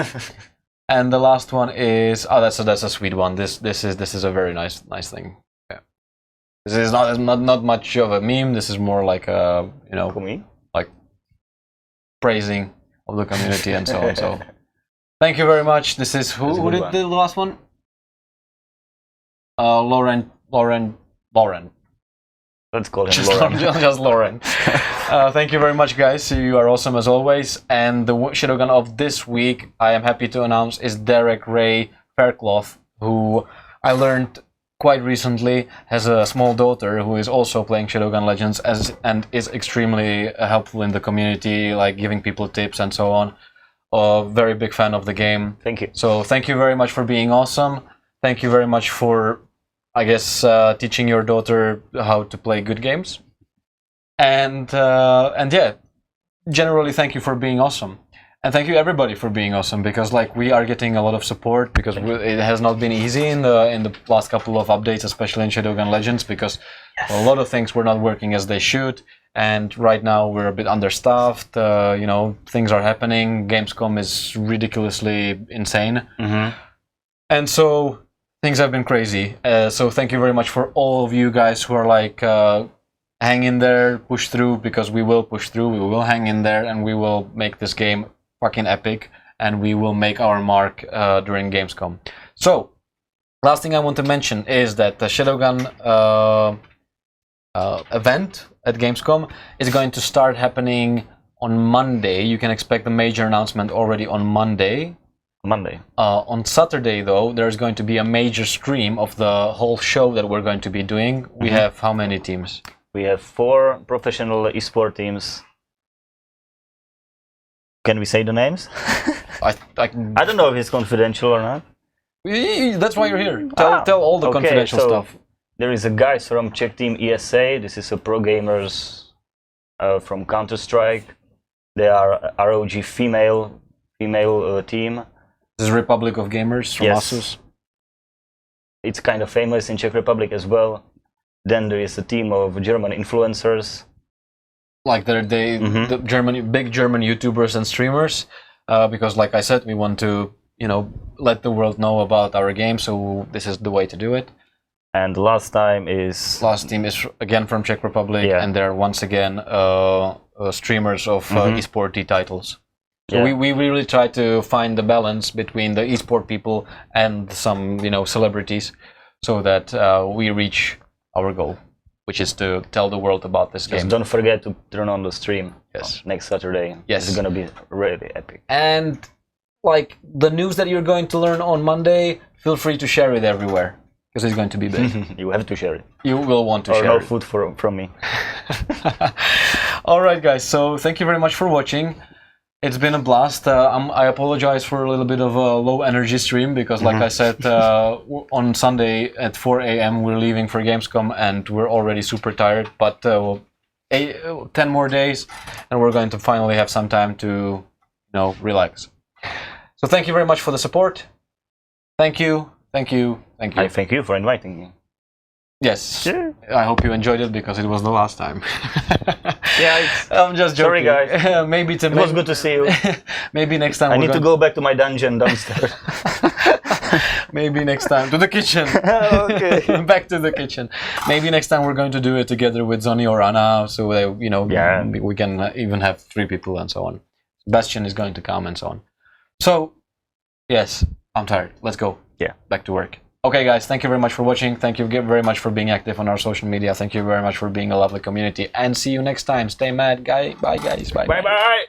And the last one is that's a sweet one. This is a very nice thing. Yeah. This is not much of a meme. This is more like a like praising of the community and so on. So. Thank you very much. This is who did the last one? Lauren. Let's call him Lauren. Just Lauren. Thank you very much, guys. You are awesome as always. And the Shadowgun of this week, I am happy to announce, is Derek Ray Faircloth, who I learned quite recently has a small daughter who is also playing Shadowgun Legends and is extremely helpful in the community, like giving people tips and so on. Very big fan of the game. Thank you. So thank you very much for being awesome. Thank you very much for, I guess, teaching your daughter how to play good games. And yeah, generally thank you for being awesome. And thank you everybody for being awesome, because like we are getting a lot of support, because it has not been easy in the last couple of updates, especially in Shadowgun Legends, because a lot of things were not working as they should. And right now we're a bit understaffed. Things are happening. Gamescom is ridiculously insane, and so things have been crazy. So thank you very much for all of you guys who are like, hang in there, push through, because we will push through. We will hang in there, and we will make this game fucking epic, and we will make our mark during Gamescom. So, last thing I want to mention is that the Shadowgun event at Gamescom is going to start happening on Monday. You can expect the major announcement already on Monday. On Saturday, though, there's going to be a major stream of the whole show that we're going to be doing. We have how many teams? We have 4 professional esports teams. Can we say the names? I don't know if it's confidential or not. That's why you're here. Tell all the confidential stuff. There is a guys from Czech team ESA. This is a pro gamers from Counter-Strike. They are ROG female team. This is Republic of Gamers from Asus. It's kind of famous in Czech Republic as well. Then there is a team of German influencers. Like the big German YouTubers and streamers. Because like I said, we want to let the world know about our game, so this is the way to do it. And last team is again from Czech Republic, and they're once again streamers of esporty titles. So we really try to find the balance between the esport people and some celebrities, so that we reach our goal, which is to tell the world about this game. Just don't forget to turn on the stream next Saturday. Yes, it's gonna be really epic. And like the news that you're going to learn on Monday, feel free to share it everywhere. because it's going to be big. You have to share it. You will want to Or share no it. food from me. Alright guys, so thank you very much for watching. It's been a blast. I apologize for a little bit of a low energy stream because like I said, on Sunday at 4 AM we're leaving for Gamescom and we're already super tired, but 10 more days and we're going to finally have some time to relax. So thank you very much for the support. Thank you. I thank you for inviting me. Yes. Yeah. I hope you enjoyed it because it was the last time. Yeah, I'm just joking. Sorry, guys. Maybe It was good to see you. Maybe next time I need to go back to my dungeon downstairs. Maybe next time to the kitchen. Okay. Back to the kitchen. Maybe next time we're going to do it together with Zoni or Anna, so we can even have 3 people and so on. Sebastian is going to come and so on. So, yes, I'm tired. Let's go. Yeah. Back to work. Okay, guys, thank you very much for watching. Thank you very much for being active on our social media. Thank you very much for being a lovely community. And see you next time. Stay mad, guy. Bye, guys. Bye. Bye-bye.